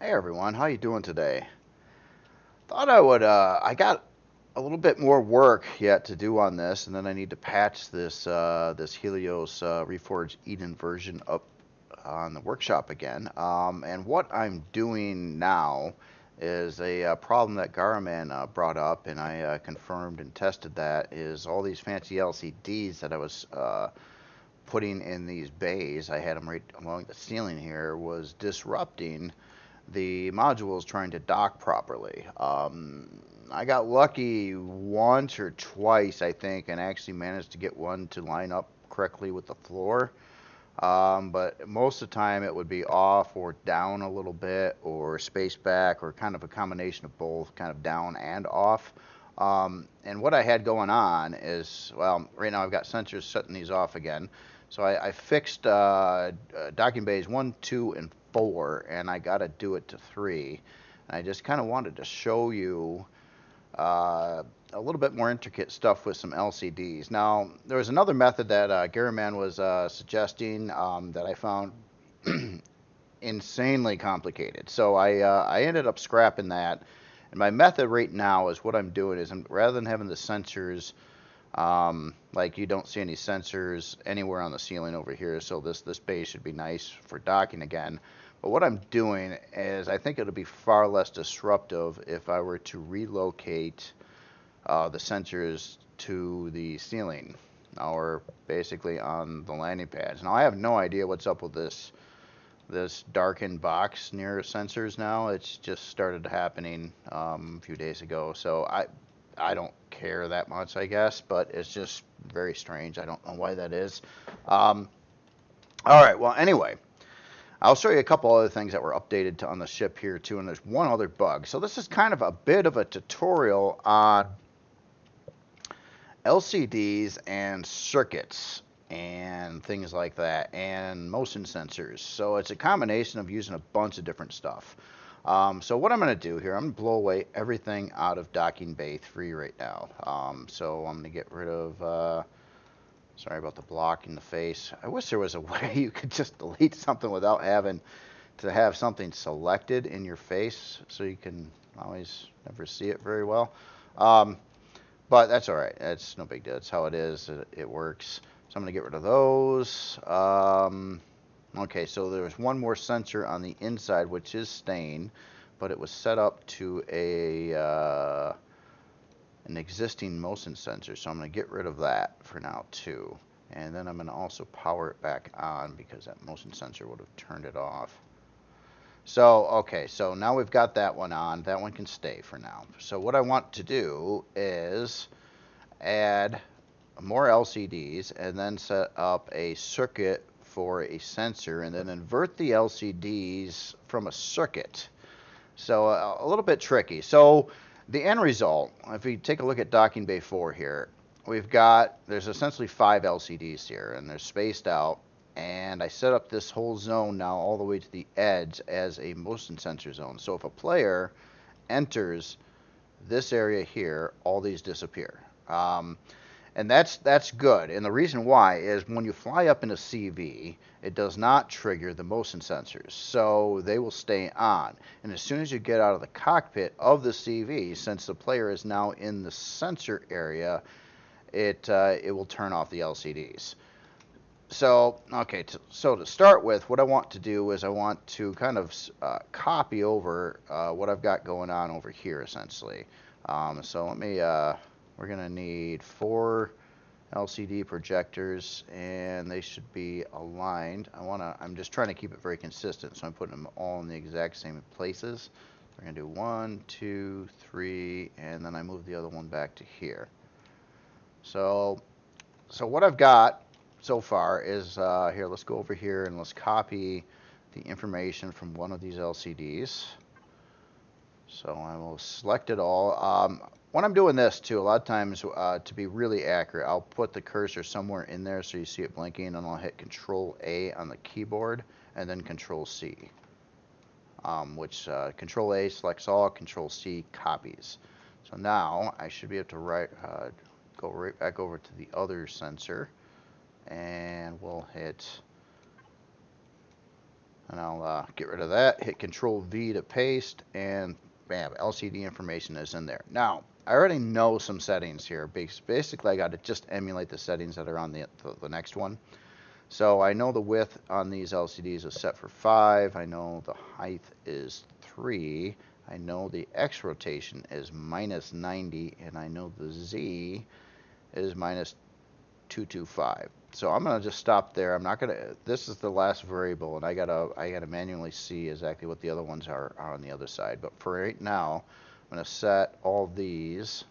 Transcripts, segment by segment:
Hey everyone, how you doing today? Thought I would. I got a little bit more work yet to do on this, and then I need to patch this Helios Reforged Eden version up on the workshop again. And what I'm doing now is a problem that Garaman brought up, and I confirmed and tested that is all these fancy LCDs that I was putting in these bays. I had them right along the ceiling here was disrupting the modules trying to dock properly. I got lucky once or twice, I think, and actually managed to get one to line up correctly with the floor. But most of the time it would be off or down a little bit or space back or kind of a combination of both, kind of down and off. And what I had going on is, well, right now I've got sensors setting these off again. So I fixed docking bays 1, 2, and 4, and I got to do it to 3. And I just kind of wanted to show you a little bit more intricate stuff with some LCDs. Now, there was another method that Garaman was suggesting that I found insanely complicated. So I ended up scrapping that. And my method right now is what I'm doing is rather than having the sensors, like you don't see any sensors anywhere on the ceiling over here, so this base should be nice for docking again. But what I'm doing is I think it'll be far less disruptive if I were to relocate the sensors to the ceiling or basically on the landing pads. Now I have no idea what's up with this darkened box near sensors now. It's just started happening a few days ago, so I don't care that much, I guess, but it's just very strange. I don't know why that is. Um, all right, well, anyway, I'll show you a couple other things that were updated on the ship here too, and there's one other bug. So this is kind of a bit of a tutorial on LCDs and circuits and things like that, and motion sensors. So it's a combination of using a bunch of different stuff. So what I'm going to do here, I'm going to blow away everything out of docking bay 3 right now. So I'm going to get rid of, sorry about the block in the face. I wish there was a way you could just delete something without having to have something selected in your face so you can always never see it very well. Um, but that's all right. That's no big deal. It's how it is. It works. So I'm going to get rid of those. Okay, so there's one more sensor on the inside, which is staying, but it was set up to an existing motion sensor. So I'm going to get rid of that for now too. And then I'm going to also power it back on because that motion sensor would have turned it off. So, okay, so now we've got that one on. That one can stay for now. So what I want to do is add more LCDs and then set up a circuit for a sensor and then invert the LCDs from a circuit. So a little bit tricky. So the end result, if we take a look at docking bay 4 here, there's essentially 5 LCDs here and they're spaced out, and I set up this whole zone now all the way to the edge as a motion sensor zone. So if a player enters this area here, all these disappear. And that's good. And the reason why is when you fly up in a CV, it does not trigger the motion sensors, so they will stay on. And as soon as you get out of the cockpit of the CV, since the player is now in the sensor area, it will turn off the LCDs. So, okay, so to start with, what I want to do is I want to kind of copy over what I've got going on over here, essentially. So we're going to need 4 LCD projectors, and they should be aligned. I'm just trying to keep it very consistent, so I'm putting them all in the exact same places. We're going to do 1, 2, 3, and then I move the other one back to here. So what I've got so far is, here, let's go over here and let's copy the information from one of these LCDs. So I will select it all. When I'm doing this too, a lot of times to be really accurate, I'll put the cursor somewhere in there so you see it blinking, and I'll hit Control A on the keyboard and then Control C, which Control A selects all, Control C copies. So now I should be able to go right back over to the other sensor, and we'll hit And I'll get rid of that, hit Control V to paste, and bam, LCD information is in there. Now, I already know some settings here. Basically, I got to just emulate the settings that are on the next one. So I know the width on these LCDs is set for 5. I know the height is 3. I know the X rotation is minus 90, and I know the Z is minus 225. So I'm gonna just stop there. I'm not gonna. This is the last variable, and I gotta manually see exactly what the other ones are on the other side. But for right now, I'm gonna set all these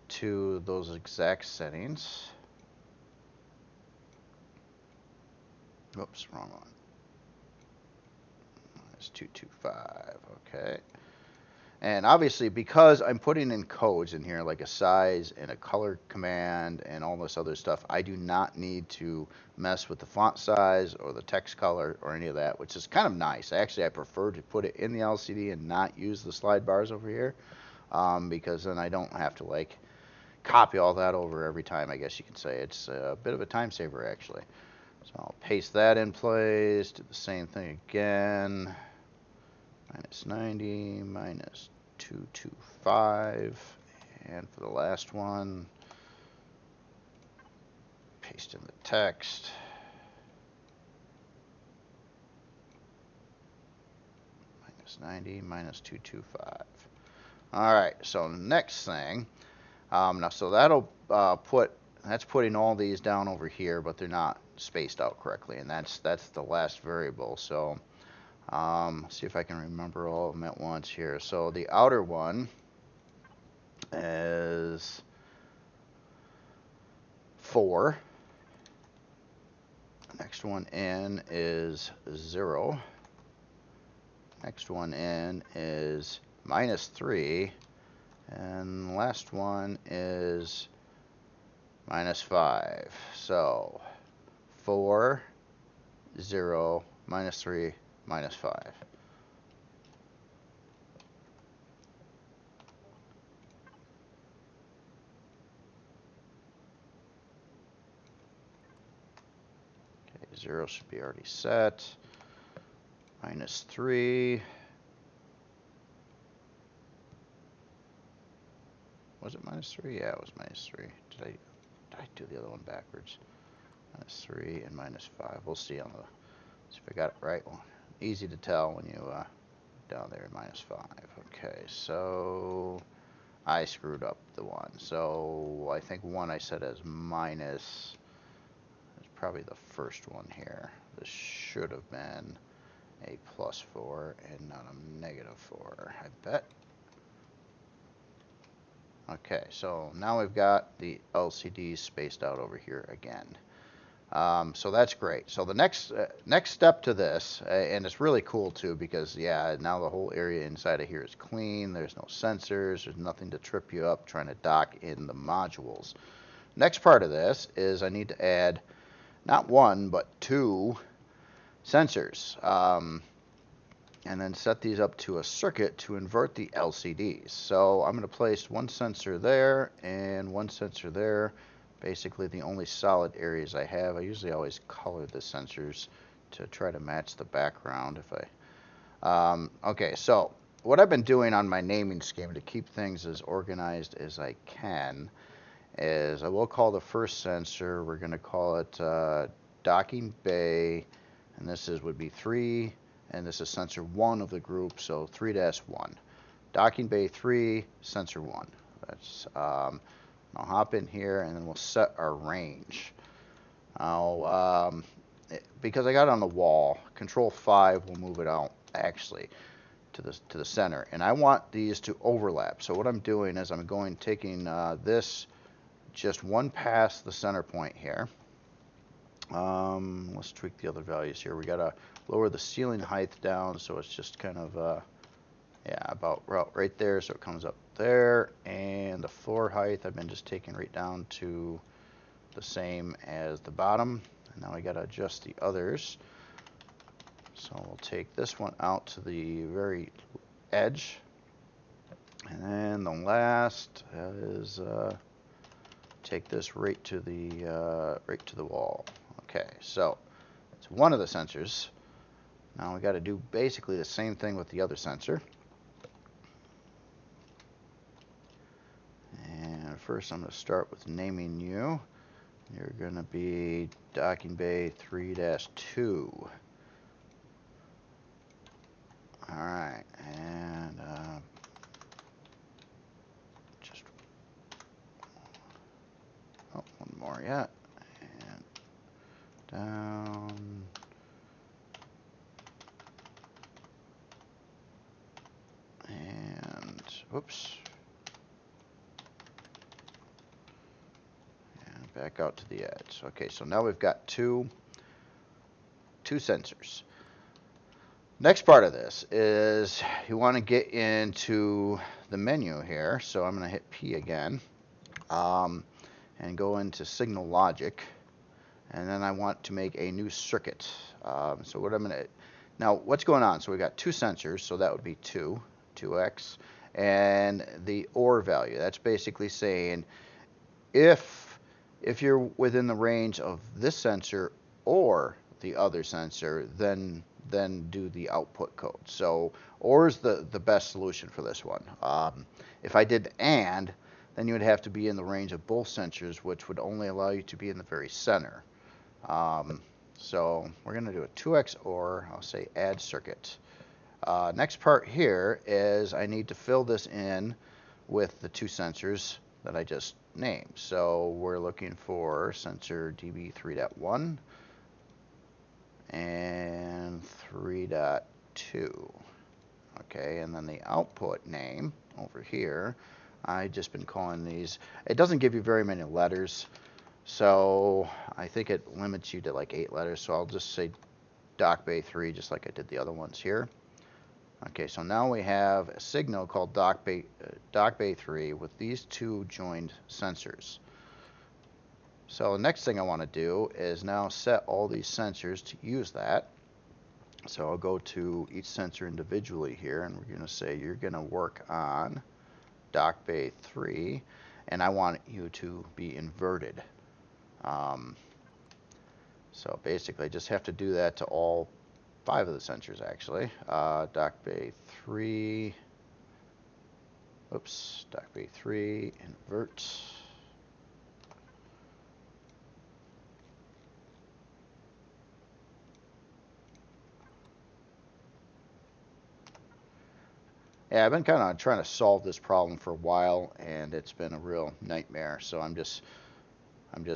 to those exact settings. Whoops, wrong one. It's 225. Okay. And obviously, because I'm putting in codes in here, like a size and a color command and all this other stuff, I do not need to mess with the font size or the text color or any of that, which is kind of nice. Actually, I prefer to put it in the LCD and not use the slide bars over here, because then I don't have to like copy all that over every time, I guess you can say. It's a bit of a time saver, actually. So I'll paste that in place, do the same thing again. Minus 90, minus 225, and for the last one, paste in the text. Minus 90, minus 225. All right, so next thing, now so that'll that's putting all these down over here, but they're not spaced out correctly, and that's the last variable. So see if I can remember all of them at once here. So the outer one is 4. Next one in is 0. Next one in is minus 3. And the last one is minus 5. So 4, 0, minus 3, minus 5. Okay, 0 should be already set. Minus 3. Was it minus 3? Yeah, it was minus 3. Did I do the other one backwards? Minus 3 and minus 5. We'll see on the. See if I got it right. Well, easy to tell when you down there minus 5. Okay, so I screwed up the one. So I think one I said as minus. It's probably the first one here. This should have been a plus 4 and not a negative 4. I bet. Okay, so now we've got the LCDs spaced out over here again. So that's great. So the next step to this, and it's really cool too, because yeah, now the whole area inside of here is clean. There's no sensors. There's nothing to trip you up trying to dock in the modules. Next part of this is I need to add not 1 but 2 sensors. And then set these up to a circuit to invert the LCDs. So I'm going to place 1 sensor there and 1 sensor there. Basically the only solid areas I have. I usually always color the sensors to try to match the background. If I okay, so what I've been doing on my naming scheme to keep things as organized as I can is I will call the first sensor, we're going to call it docking bay, and this would be 3. And this is sensor 1 of the group, so 3-1. Docking bay 3, sensor 1. That's I'll hop in here and then we'll set our range. Now, because I got it on the wall, Control 5 will move it out actually to the center, and I want these to overlap. So what I'm doing is I'm taking this just 1 past the center point here. Let's tweak the other values here. We gotta lower the ceiling height down so it's just kind of yeah, about right there, so it comes up there. And the floor height I've been just taking right down to the same as the bottom. And now I gotta adjust the others. So we'll take this one out to the very edge, and then the last is take this right to the wall. Okay, so It's one of the sensors. Now we got to do basically the same thing with the other sensor. And first I'm going to start with naming you. You're going to be docking bay 3-2. Alright, and just one more yet. And down. And whoops. And back out to the edge. Okay, so now we've got two sensors. Next part of this is you want to get into the menu here. So I'm going to hit P again and go into signal logic. And then I want to make a new circuit. So what I'm going to, now what's going on? So we've got two sensors, so that would be 2x, and the OR value. That's basically saying if you're within the range of this sensor or the other sensor, then do the output code. So OR is the best solution for this one. If I did AND, then you would have to be in the range of both sensors, which would only allow you to be in the very center. So we're going to do a 2x OR. I'll say add circuit. Next part here is I need to fill this in with the two sensors that I just named. So we're looking for sensor DB3.1 and 3.2. Okay, and then the output name over here, I've just been calling these. It doesn't give you very many letters, so I think it limits you to like 8 letters. So I'll just say dock bay 3, just like I did the other ones here. Okay, so now we have a signal called dock bay 3 with these two joined sensors. So the next thing I want to do is now set all these sensors to use that. So I'll go to each sensor individually here, and we're going to say you're going to work on dock bay 3, and I want you to be inverted. So basically I just have to do that to all 5 of the sensors actually. Dock bay 3, oops, dock bay 3, invert. Yeah, I've been kind of trying to solve this problem for a while, and it's been a real nightmare. So I'm just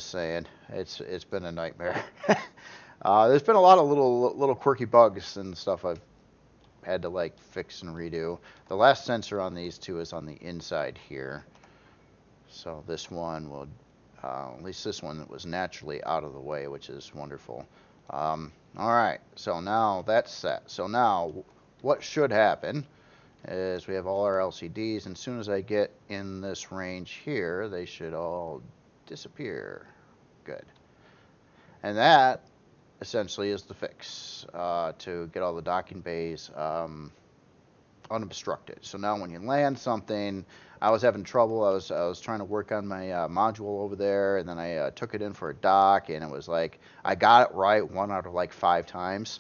saying it's been a nightmare. There's been a lot of little quirky bugs and stuff I've had to like fix and redo. The last sensor on these two is on the inside here. So this one will, at least this one was naturally out of the way, which is wonderful. All right, so now that's set. So now what should happen is we have all our LCDs, and as soon as I get in this range here, they should all disappear. Good. And that essentially is the fix to get all the docking bays unobstructed. So now when you land something, I was having trouble. I was trying to work on my module over there, and then I took it in for a dock, and it was like I got it right 1 out of like 5 times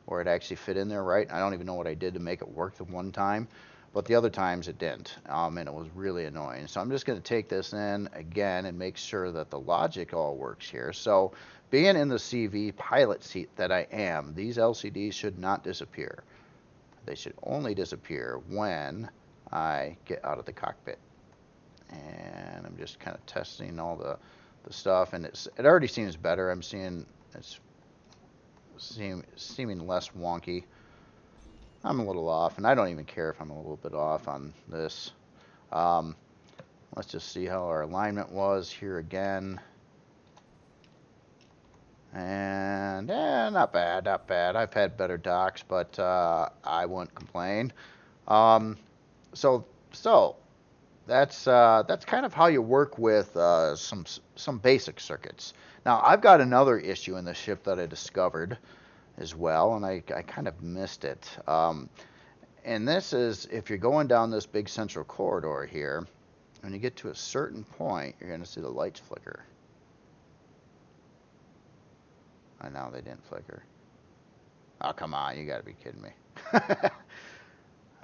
where it actually fit in there right. I don't even know what I did to make it work the one time, but the other times it didn't, and it was really annoying. So I'm just going to take this in again and make sure that the logic all works here. So being in the CV pilot seat that I am, these LCDs should not disappear. They should only disappear when I get out of the cockpit. And I'm just kind of testing all the stuff, and it already seems better. I'm seeing it's seeming less wonky. I'm a little off, and I don't even care if I'm a little bit off on this. Let's just see how our alignment was here again. And not bad, not bad. I've had better docks, but I won't complain. So that's kind of how you work with some basic circuits. Now I've got another issue in the ship that I discovered as well, and I kind of missed it. And this is if you're going down this big central corridor here, when you get to a certain point, you're going to see the lights flicker. I know they didn't flicker. Oh, come on, you gotta be kidding me. I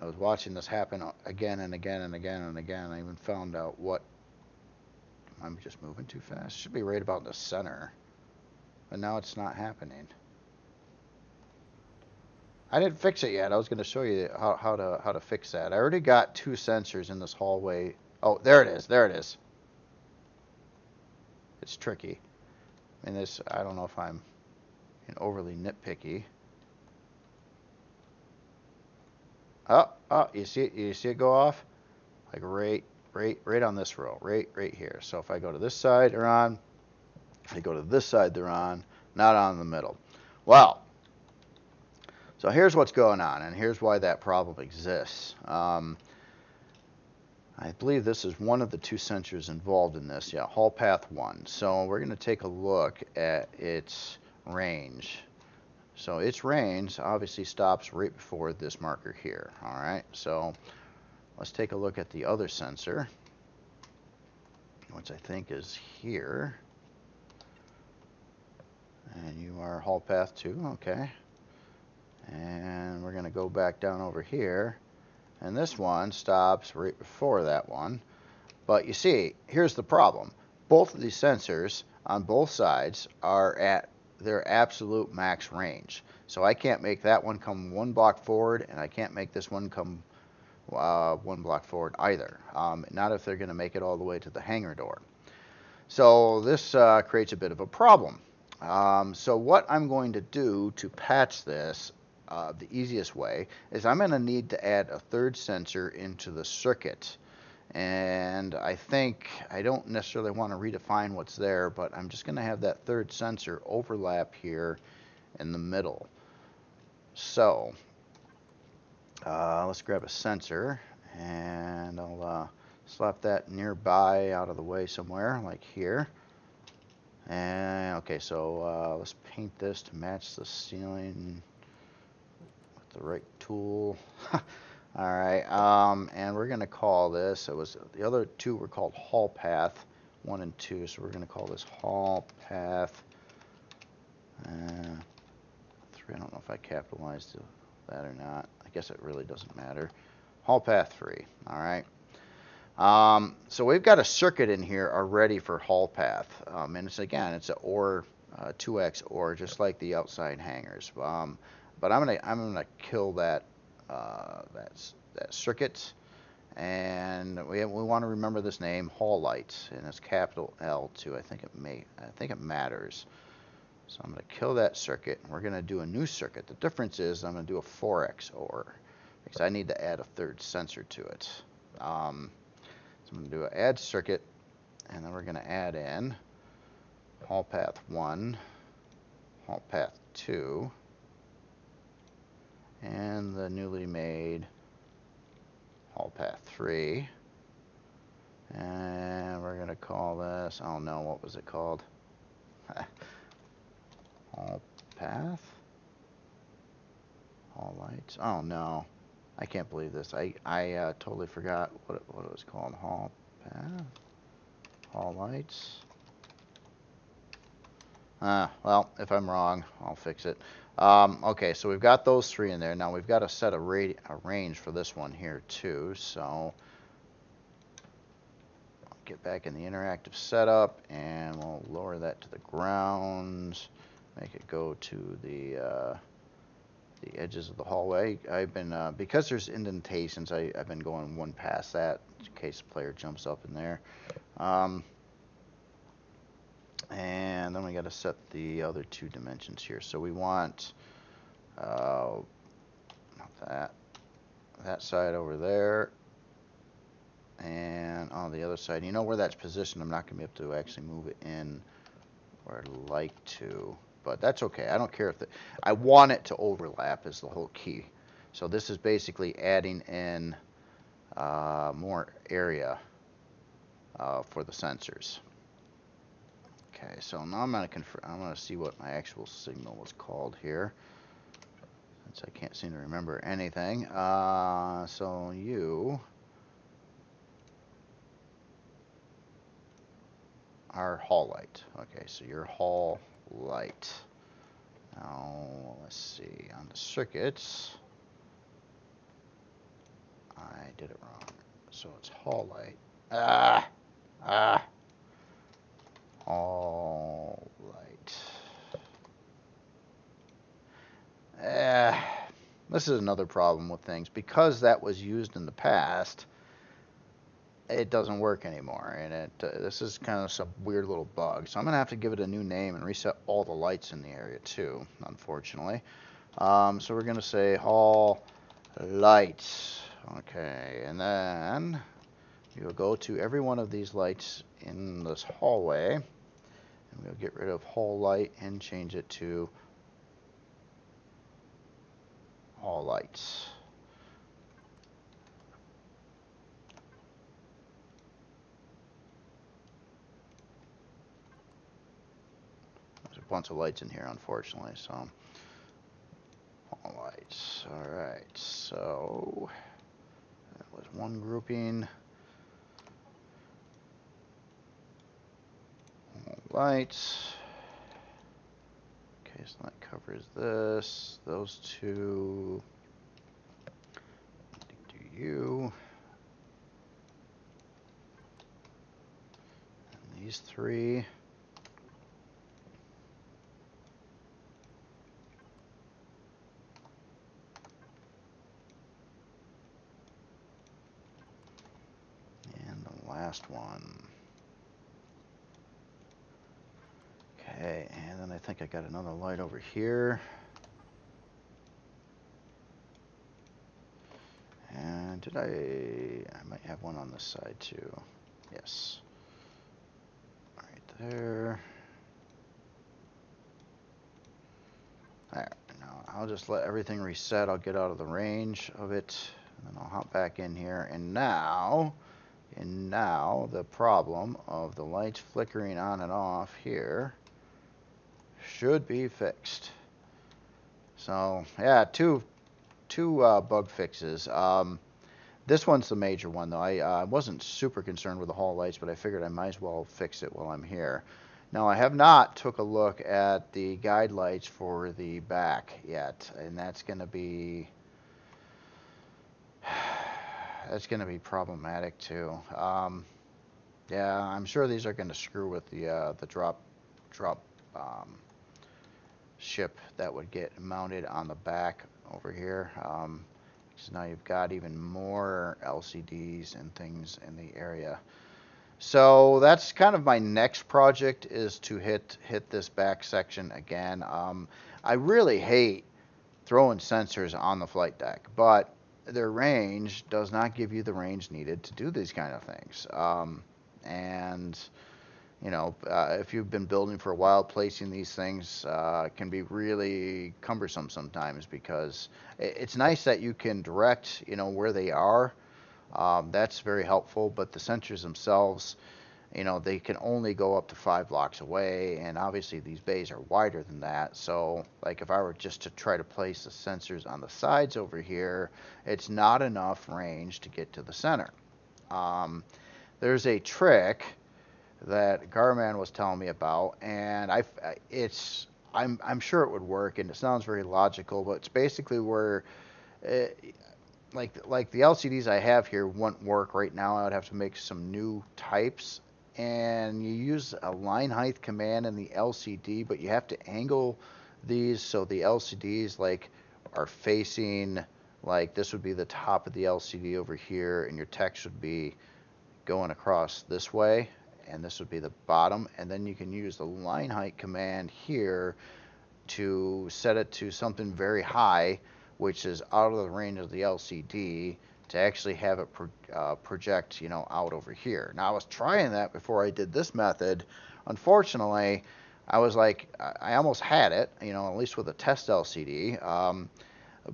was watching this happen again and again and again and again. I even found out what... I'm just moving too fast. Should be right about in the center. But now it's not happening. I didn't fix it yet. I was going to show you how to fix that. I already got 2 sensors in this hallway. Oh, there it is. There it is. It's tricky. I mean, this, I don't know if I'm overly nitpicky. Oh, you see it? You see it go off? Like right on this row, right here. So if I go to this side, they're on. If I go to this side, they're on. Not on in the middle. Well, so here's what's going on, and here's why that problem exists. I believe this is one of the 2 sensors involved in this. Yeah, hall path 1. So we're going to take a look at its range. So its range obviously stops right before this marker here. All right, so let's take a look at the other sensor, which I think is here. And you are hall path 2, okay. And we're going to go back down over here. And this one stops right before that one. But you see, here's the problem. Both of these sensors on both sides are at their absolute max range. So I can't make that one come 1 block forward, and I can't make this one come 1 block forward either. Not if they're going to make it all the way to the hangar door. So this creates a bit of a problem. So what I'm going to do to patch this, the easiest way, is I'm going to need to add a 3rd sensor into the circuit. And I think I don't necessarily want to redefine what's there, but I'm just going to have that 3rd sensor overlap here in the middle. So let's grab a sensor, and I'll slap that nearby out of the way somewhere, like here. And okay, so let's paint this to match the ceiling with the right tool. All right, and we're going to call this, the other 2 were called hall path 1 and 2, so we're going to call this hall path 3. I don't know if I capitalized that or not. I guess it really doesn't matter. Hall path 3, all right. So we've got a circuit in here already for hall path, and it's an OR, 2x OR, just like the outside hangars. But I'm gonna kill that that circuit, and we want to remember this name, hall lights, and it's capital L too. I think it matters. So I'm gonna kill that circuit, and we're gonna do a new circuit. The difference is I'm gonna do a 4x OR because I need to add a 3rd sensor to it. So I'm gonna do an add circuit, and then we're gonna add in hall path 1, hall path 2, and the newly made hall path 3, and we're going to call this, oh no, what was it called? Hall path, hall lights, oh no, I can't believe this. I totally forgot what it was called. Hall path, hall lights. Well, if I'm wrong, I'll fix it. Okay, so we've got those 3 in there. Now we've got to set a range for this one here too. So I'll get back in the interactive setup, and we'll lower that to the ground. Make it go to the edges of the hallway. I've been because there's indentations. I've been going 1 past that in case the player jumps up in there. And then we got to set the other 2 dimensions here. So we want not that side over there, and on the other side. You know where that's positioned, I'm not going to be able to actually move it in where I'd like to, but that's okay. I don't care if I want it to overlap is the whole key. So this is basically adding in more area for the sensors. Okay, so now I'm going to see what my actual signal was called here, since I can't seem to remember anything. So you are hall light. Okay, so you're hall light. Now, let's see, on the circuits, I did it wrong. So it's hall light. Hall light. This is another problem with things. Because that was used in the past, it doesn't work anymore. And this is kind of some weird little bug. So I'm going to have to give it a new name and reset all the lights in the area too, unfortunately. So we're going to say hall lights. Okay, and then you'll go to every one of these lights in this hallway, and we'll get rid of hall light and change it to hall lights. There's a bunch of lights in here, unfortunately, so hall lights. All right, so that was one grouping. Lights. Okay, so that covers this. Those two. Do you. And these three. And the last one. Okay, and then I think I got another light over here. And did I might have one on this side too. Yes. Right there. There. Now I'll just let everything reset. I'll get out of the range of it, and then I'll hop back in here. And now the problem of the lights flickering on and off here should be fixed. So yeah, two bug fixes. This one's the major one though. I wasn't super concerned with the hall lights, but I figured I might as well fix it while I'm here. Now I have not took a look at the guide lights for the back yet, and that's going to be problematic too. Yeah, I'm sure these are going to screw with the drop ship that would get mounted on the back over here. So now you've got even more LCDs and things in the area. So that's kind of my next project, is to hit this back section again. I really hate throwing sensors on the flight deck, but their range does not give you the range needed to do these kind of things. And you know, if you've been building for a while, placing these things can be really cumbersome sometimes, because it's nice that you can direct, you know, where they are. That's very helpful, but the sensors themselves, you know, they can only go up to 5 blocks away, and obviously these bays are wider than that. So like if I were just to try to place the sensors on the sides over here, it's not enough range to get to the center. There's a trick that Garman was telling me about, and I'm sure it would work, and it sounds very logical, but it's basically where like the LCDs I have here wouldn't work right now. I would have to make some new types, and you use a line height command in the LCD, but you have to angle these so the LCDs like are facing, like this would be the top of the LCD over here, and your text would be going across this way, and this would be the bottom. And then you can use the line height command here to set it to something very high, which is out of the range of the LCD, to actually have it project, you know, out over here. Now I was trying that before I did this method. Unfortunately, I was like, I almost had it, you know, at least with a test LCD,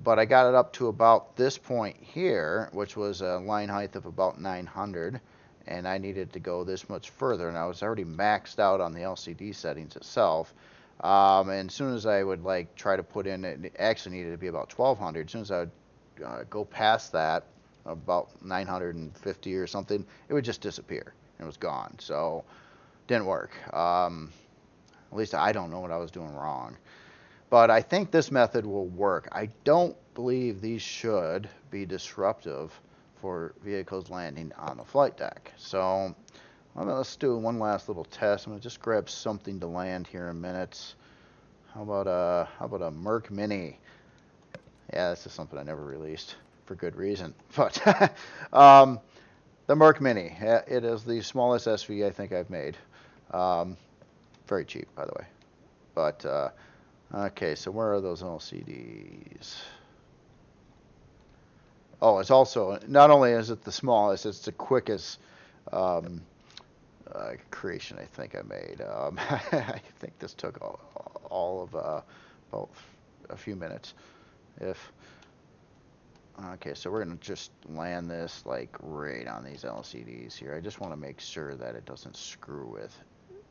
but I got it up to about this point here, which was a line height of about 900, and I needed to go this much further, and I was already maxed out on the LCD settings itself. And as soon as I would like try to put in, it actually needed to be about 1200. As soon as I would go past that, about 950 or something, it would just disappear. It was gone. So didn't work. At least I don't know what I was doing wrong. But I think this method will work. I don't believe these should be disruptive for vehicles landing on the flight deck. So let's do one last little test. I'm going to just grab something to land here in a minute. How about a Merc Mini? Yeah, this is something I never released for good reason. But the Merc Mini, it is the smallest SV I think I've made. Very cheap, by the way. But okay, so where are those LCDs? Oh, it's also, not only is it the smallest, it's the quickest creation I think I made. I think this took all of about a few minutes. Okay, so we're going to just land this like right on these LCDs here. I just want to make sure that it doesn't screw with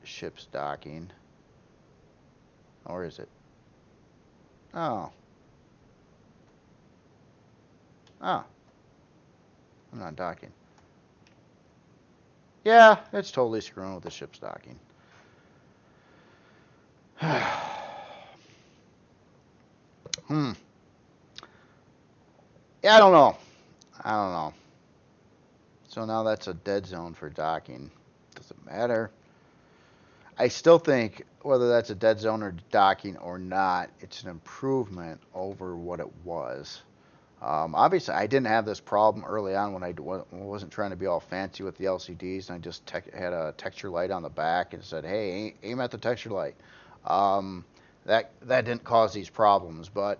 ship's docking. Or is it? Oh. Oh. I'm not docking. Yeah, it's totally screwing with the ship's docking. Yeah, I don't know. So now that's a dead zone for docking. Doesn't matter. I still think whether that's a dead zone or docking or not, it's an improvement over what it was. Obviously, I didn't have this problem early on when I wasn't trying to be all fancy with the LCDs, and I just had a texture light on the back and said, "Hey, aim at the texture light." That didn't cause these problems, but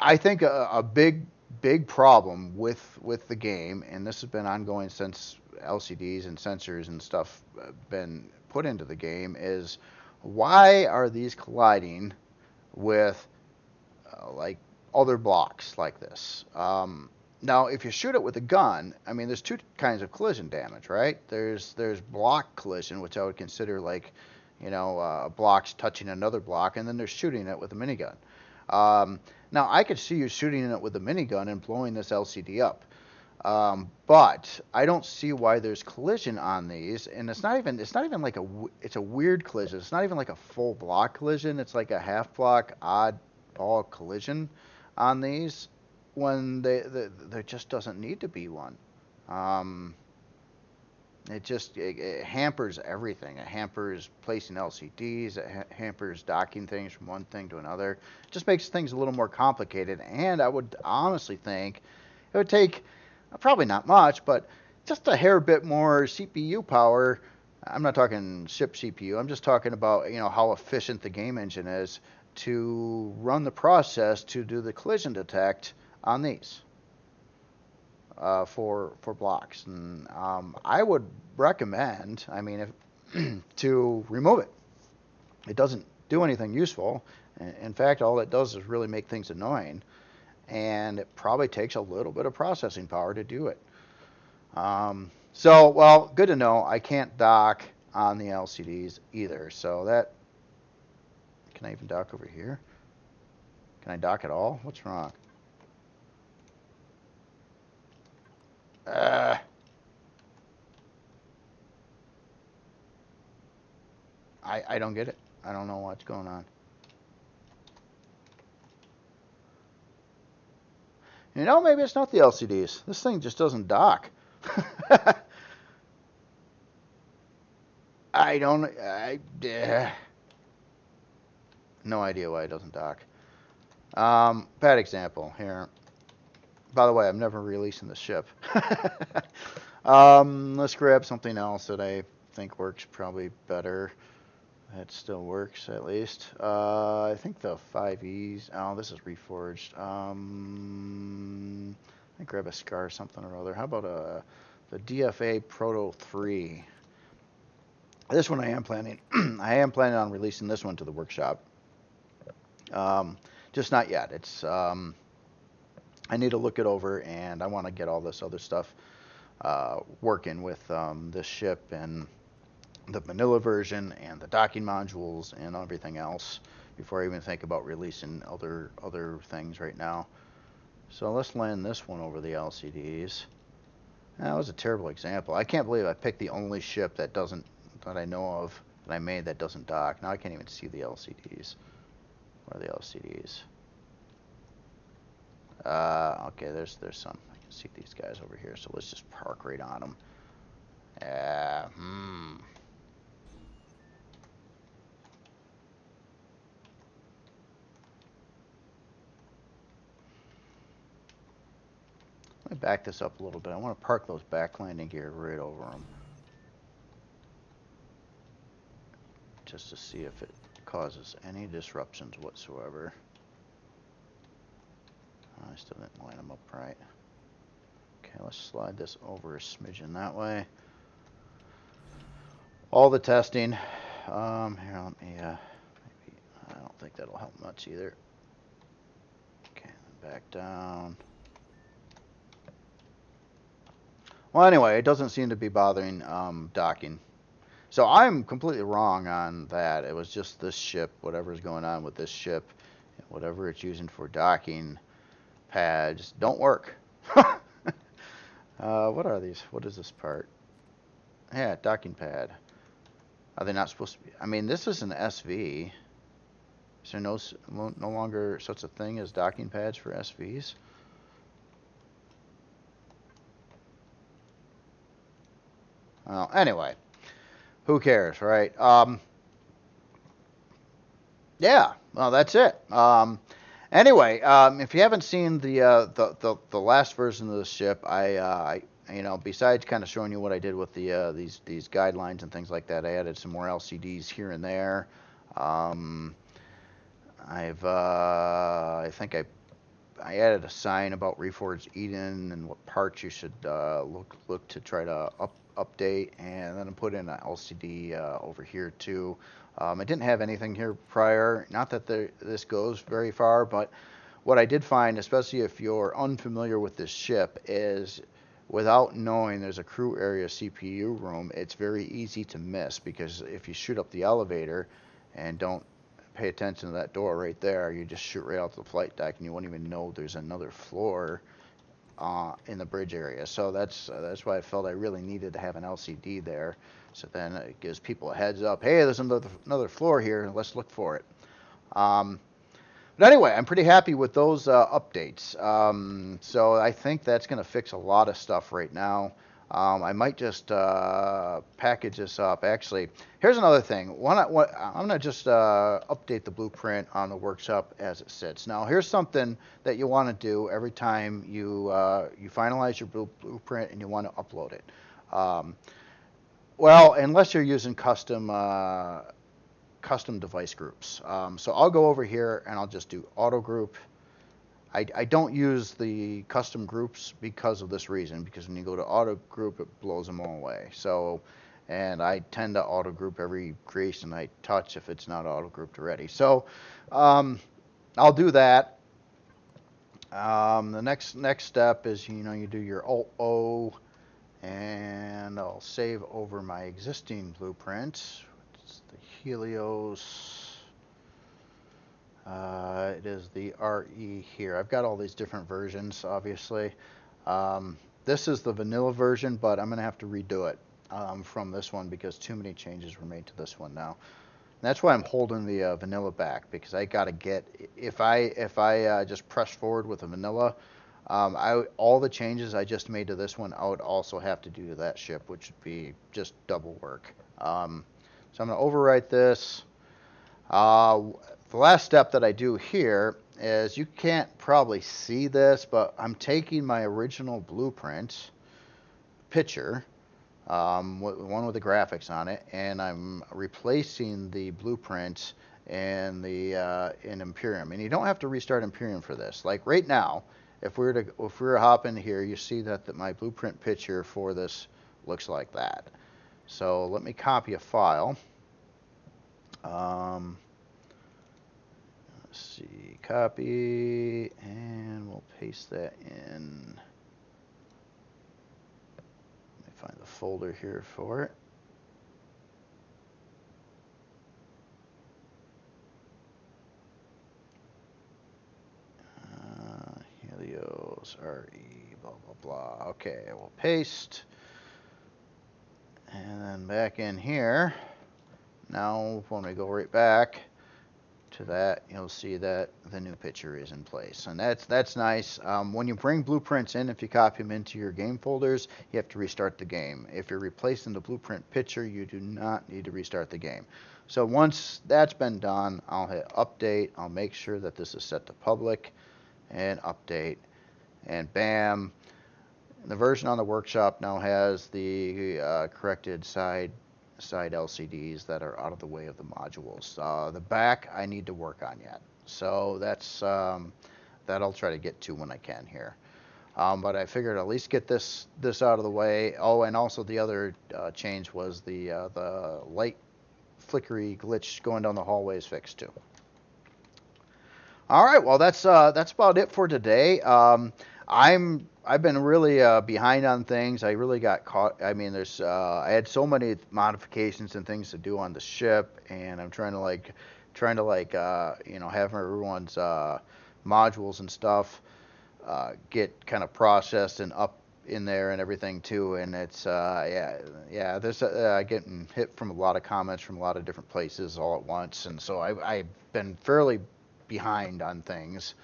I think a big problem with the game, and this has been ongoing since LCDs and sensors and stuff been put into the game, is why are these colliding with like other blocks like this? Now, if you shoot it with a gun, I mean, there's two kinds of collision damage, right? There's block collision, which I would consider like, blocks touching another block, and then there's shooting it with a minigun. Now, I could see you shooting it with a minigun and blowing this LCD up. But I don't see why there's collision on these, and it's not even like it's a weird collision. It's not even like a full block collision. It's like a half block odd ball collision on these when there just doesn't need to be one. It hampers everything. It hampers placing LCDs. It hampers docking things from one thing to another. It just makes things a little more complicated. And I would honestly think it would take probably not much, but just a hair bit more CPU power. I'm not talking ship CPU. I'm just talking about how efficient the game engine is to run the process to do the collision detect on these. For blocks, and I would recommend, to remove it. It doesn't do anything useful. In fact, all it does is really make things annoying, and it probably takes a little bit of processing power to do it. So, well, good to know. I can't dock on the LCDs either. So that, can I even dock over here? Can I dock at all? What's wrong? I don't get it. I don't know what's going on. Maybe it's not the LCDs. This thing just doesn't dock. No idea why it doesn't dock. Bad example here. By the way, I'm never releasing the ship. Let's grab something else that I think works probably better. That still works, at least. I think the 5Es. Oh, this is reforged. I grab a Scar something or other. How about the DFA Proto 3? This one I am planning. I am planning on releasing this one to the workshop. Just not yet. It's I need to look it over, and I want to get all this other stuff working with this ship and the vanilla version and the docking modules and everything else before I even think about releasing other things right now. So let's land this one over the LCDs. That was a terrible example. I can't believe I picked the only ship that I know of that I made that doesn't dock. Now I can't even see the LCDs. Where are the LCDs? Okay, there's some. I can see these guys over here, so let's just park right on them. Let me back this up a little bit. I want to park those back landing gear right over them, just to see if it causes any disruptions whatsoever. I still didn't line them up right. Okay, let's slide this over a smidgen that way. All the testing. Here, let me, maybe, I don't think that'll help much either. Okay, then back down. Well, anyway, it doesn't seem to be bothering docking. So I'm completely wrong on that. It was just this ship, whatever's going on with this ship, whatever it's using for docking pads, don't work. What are these? What is this part? Yeah, docking pad. Are they not supposed to be? I mean, this is an SV. Is there no longer such a thing as docking pads for SVs? Well, anyway, who cares, right? Yeah, well, that's it. Anyway, if you haven't seen the last version of the ship, I you know, besides kind of showing you what I did with the these guidelines and things like that, I added some more LCDs here and there. I think I added a sign about Reforged Eden and what parts you should look to try to update, and then I put in an LCD over here too. I didn't have anything here prior, not that this goes very far, but what I did find, especially if you're unfamiliar with this ship, is without knowing there's a crew area CPU room, it's very easy to miss, because if you shoot up the elevator and don't pay attention to that door right there, you just shoot right out to the flight deck and you won't even know there's another floor in the bridge area. So that's why I felt I really needed to have an LCD there. So then it gives people a heads up. Hey, there's another floor here. Let's look for it. But anyway, I'm pretty happy with those updates. So I think that's going to fix a lot of stuff right now. I might just package this up. Actually, here's another thing. I'm going to just update the blueprint on the workshop as it sits. Now, here's something that you want to do every time you finalize your blueprint and you want to upload it. Well, unless you're using custom device groups. So I'll go over here and I'll just do auto group. I don't use the custom groups because of this reason, because when you go to auto group, it blows them all away. So, and I tend to auto group every creation I touch if it's not auto grouped already. So I'll do that. The next step is, you do your Alt-O, and I'll save over my existing blueprint. It's the Helios. It is the RE here. I've got all these different versions, obviously. This is the vanilla version, but I'm going to have to redo it from this one because too many changes were made to this one now. And that's why I'm holding the vanilla back, because I got to get, if I just press forward with the vanilla, all the changes I just made to this one, I would also have to do to that ship, which would be just double work. So I'm going to overwrite this. The last step that I do here is, you can't probably see this, but I'm taking my original blueprint picture, one with the graphics on it, and I'm replacing the blueprint in Empyrion. And you don't have to restart Empyrion for this. Like right now, if we were to hop in here, you see that my blueprint picture for this looks like that. So let me copy a file. Let's see, copy, and we'll paste that in. Let me find the folder here for it. Helios, RE, blah, blah, blah. Okay, we'll paste. And then back in here, now when we go right back to to that, you'll see that the new picture is in place, and that's nice. When you bring blueprints in, if you copy them into your game folders, you have to restart the game. If you're replacing the blueprint picture, you do not need to restart the game. So once that's been done, I'll hit update. I'll make sure that this is set to public, and update, and bam. The version on the workshop now has the corrected side LCDs that are out of the way of the modules. The back I need to work on yet, so that's that I'll try to get to when I can here. But I figured at least get this out of the way. Oh, and also the other change was the light flickery glitch going down the hallway is fixed too. All right, well that's about it for today. I've been really behind on things. I really got caught. I mean, I had so many modifications and things to do on the ship, and I'm trying to have everyone's modules and stuff get kind of processed and up in there and everything too. And it's there's getting hit from a lot of comments from a lot of different places all at once, and so I've been fairly behind on things.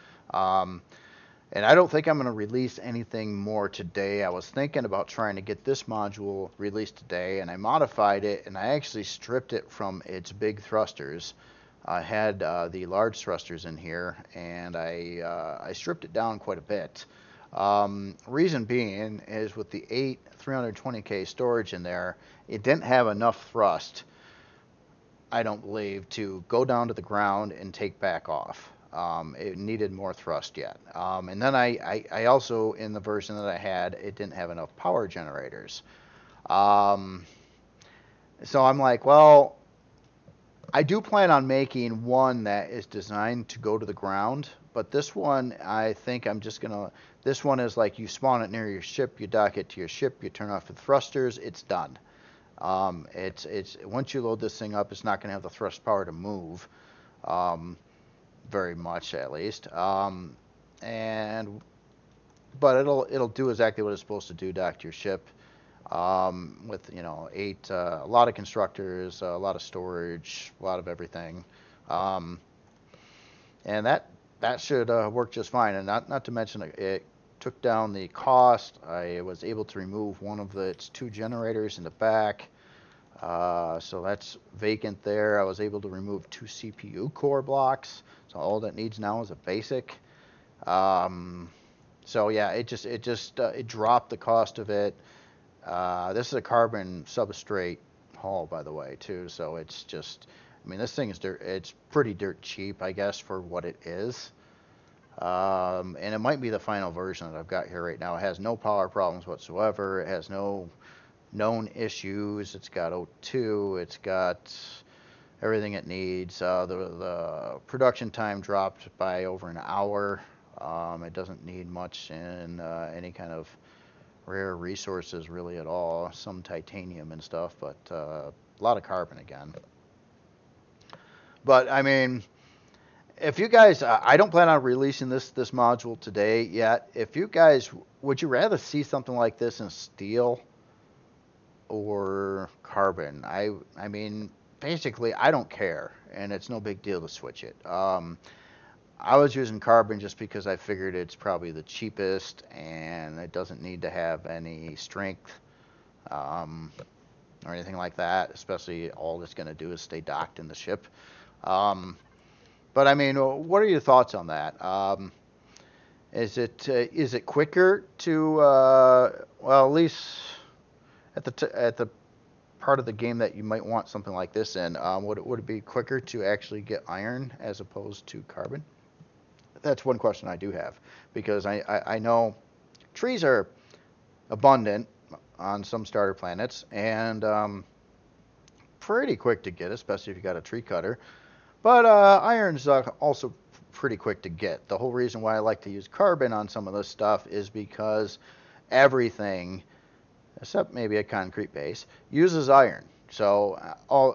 And I don't think I'm going to release anything more today. I was thinking about trying to get this module released today, and I modified it, and I actually stripped it from its big thrusters. I had the large thrusters in here, and I stripped it down quite a bit. Reason being is with the 8 320K storage in there, it didn't have enough thrust, I don't believe, to go down to the ground and take back off. It needed more thrust yet. And then I also, in the version that I had, it didn't have enough power generators. So I'm like, well, I do plan on making one that is designed to go to the ground, but this one, I think I'm just gonna, this one is like you spawn it near your ship, you dock it to your ship, you turn off the thrusters, it's done. It's once you load this thing up, it's not gonna have the thrust power to move. Very much at least, but it'll do exactly what it's supposed to do, dock to your ship, with 8 a lot of constructors, a lot of storage, a lot of everything, and that should work just fine. And not to mention it took down the cost. I was able to remove one of its 2 generators in the back. So that's vacant there. I was able to remove 2 CPU core blocks. So all that needs now is a basic. So yeah, it dropped the cost of it. This is a carbon substrate hull, by the way, too. So it's just, I mean, this thing is it's pretty dirt cheap, I guess, for what it is. And it might be the final version that I've got here right now. It has no power problems whatsoever. It has no known issues. It's got O2. It's got everything it needs. The production time dropped by over an hour. It doesn't need much in any kind of rare resources really at all. Some titanium and stuff, but a lot of carbon again. But I mean, if you guys, I don't plan on releasing this module today yet. If you guys, would you rather see something like this in steel or carbon? I mean, basically, I don't care, and it's no big deal to switch it. I was using carbon just because I figured it's probably the cheapest, and it doesn't need to have any strength or anything like that. Especially, all it's going to do is stay docked in the ship. But I mean, what are your thoughts on that? Is it quicker to well, at least at the part of the game that you might want something like this in, would it be quicker to actually get iron as opposed to carbon? That's one question I do have, because I know trees are abundant on some starter planets, and pretty quick to get, especially if you got a tree cutter. But iron's also pretty quick to get. The whole reason why I like to use carbon on some of this stuff is because everything, except maybe a concrete base, uses iron. So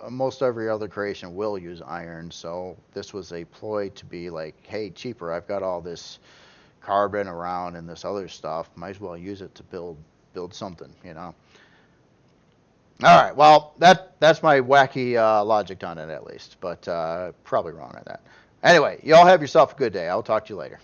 most every other creation will use iron. So this was a ploy to be like, hey, cheaper. I've got all this carbon around and this other stuff. Might as well use it to build something, you know. All right, well, that's my wacky logic on it, at least, but probably wrong on that. Anyway, y'all have yourself a good day. I'll talk to you later.